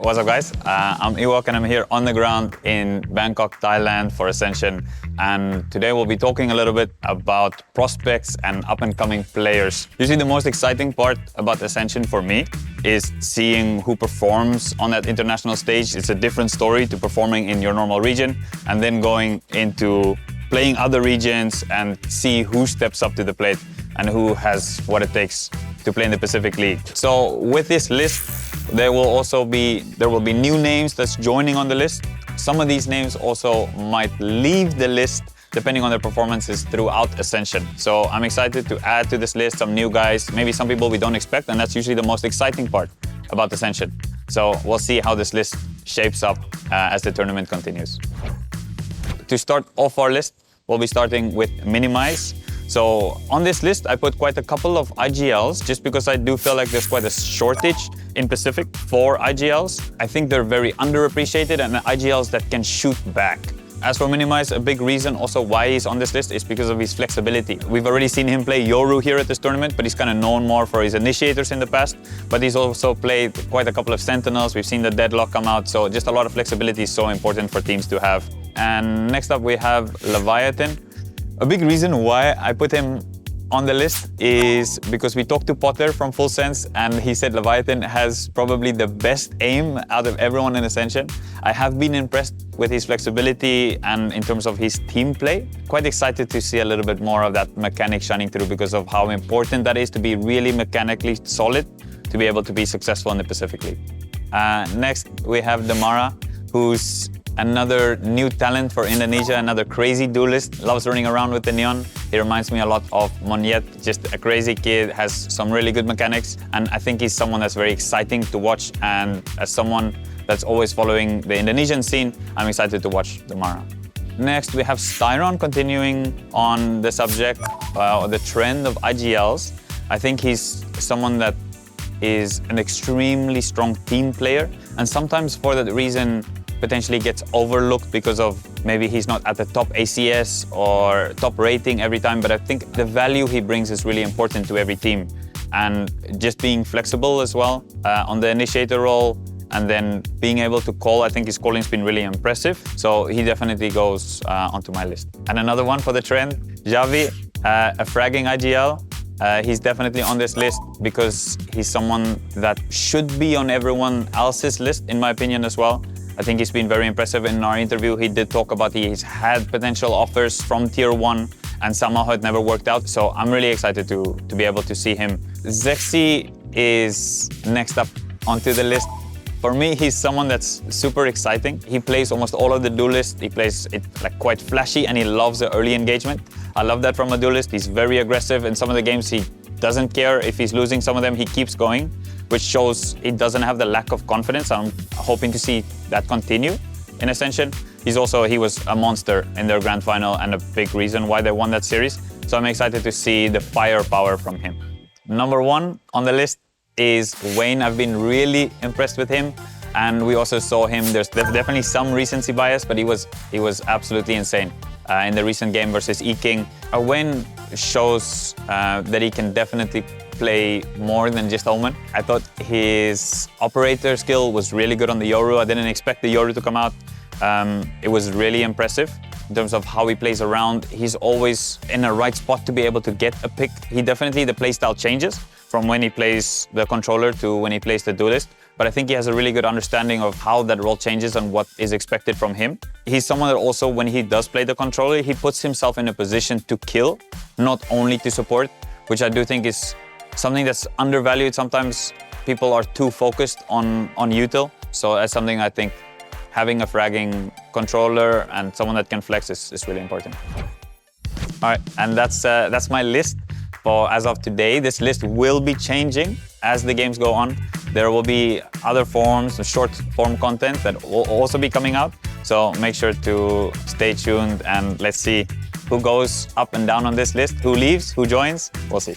What's up, guys? I'm Ewok and I'm here on the ground in Bangkok, Thailand for Ascension. And today we'll be talking a little bit about prospects and up-and-coming players. Usually the most exciting part about Ascension for me is seeing who performs on that international stage. It's a different story to performing in your normal region and then going into playing other regions and see who steps up to the plate and who has what it takes to play in the Pacific League. So with this list, there will be new names that's joining on the list. Some of these names also might leave the list depending on their performances throughout Ascension. So I'm excited to add to this list some new guys, maybe some people we don't expect, and that's usually the most exciting part about Ascension. So we'll see how this list shapes up as the tournament continues. To start off our list, we'll be starting with Minimize. So on this list, I put quite a couple of IGLs just because I do feel like there's quite a shortage in Pacific for IGLs. I think they're very underappreciated and IGLs that can shoot back. As for Minimize, a big reason also why he's on this list is because of his flexibility. We've already seen him play Yoru here at this tournament, but he's kind of known more for his initiators in the past. But he's also played quite a couple of Sentinels. We've seen the Deadlock come out, so just a lot of flexibility is so important for teams to have. And next up we have Leviathan. A big reason why I put him on the list is because we talked to Potter from Full Sense and he said Leviathan has probably the best aim out of everyone in Ascension. I have been impressed with his flexibility and in terms of his team play. Quite excited to see a little bit more of that mechanic shining through because of how important that is to be really mechanically solid to be able to be successful in the Pacific League. Next, we have Damara, who's another new talent for Indonesia, another crazy duelist, loves running around with the neon. He reminds me a lot of Monyet, just a crazy kid, has some really good mechanics, and I think he's someone that's very exciting to watch, and as someone that's always following the Indonesian scene, I'm excited to watch Damara. Next, we have Styron continuing on the subject, the trend of IGLs. I think he's someone that is an extremely strong team player, and sometimes for that reason, potentially gets overlooked because of maybe he's not at the top ACS or top rating every time, but I think the value he brings is really important to every team. And just being flexible as well on the initiator role and then being able to call, I think his calling's been really impressive. So he definitely goes onto my list. And another one for the trend, Javi, a fragging IGL. He's definitely on this list because he's someone that should be on everyone else's list, in my opinion as well. I think he's been very impressive. In our interview, he did talk about he's had potential offers from Tier 1 and somehow it never worked out. So I'm really excited to be able to see him. Zexy is next up onto the list. For me, he's someone that's super exciting. He plays almost all of the duelists. He plays it like quite flashy and he loves the early engagement. I love that from a duelist. He's very aggressive. In some of the games, he doesn't care if he's losing some of them, he keeps going, which shows he doesn't have the lack of confidence. I'm hoping to see that continue in Ascension. He was a monster in their grand final and a big reason why they won that series. So I'm excited to see the firepower from him. Number one on the list is Wayne. I've been really impressed with him. And we also saw him, there's definitely some recency bias, but he was absolutely insane in the recent game versus E-King. Wayne shows that he can definitely play more than just Omen. I thought his operator skill was really good on the Yoru. I didn't expect the Yoru to come out. It was really impressive in terms of how he plays around. He's always in a right spot to be able to get a pick. The playstyle changes from when he plays the controller to when he plays the duelist. But I think he has a really good understanding of how that role changes and what is expected from him. He's someone that also, when he does play the controller, he puts himself in a position to kill, not only to support, which I do think is something that's undervalued. Sometimes people are too focused on util. So that's something I think having a fragging controller and someone that can flex is really important. All right, and that's my list for as of today. This list will be changing as the games go on. There will be other forms, short form content that will also be coming out. So make sure to stay tuned and let's see who goes up and down on this list, who leaves, who joins. We'll see.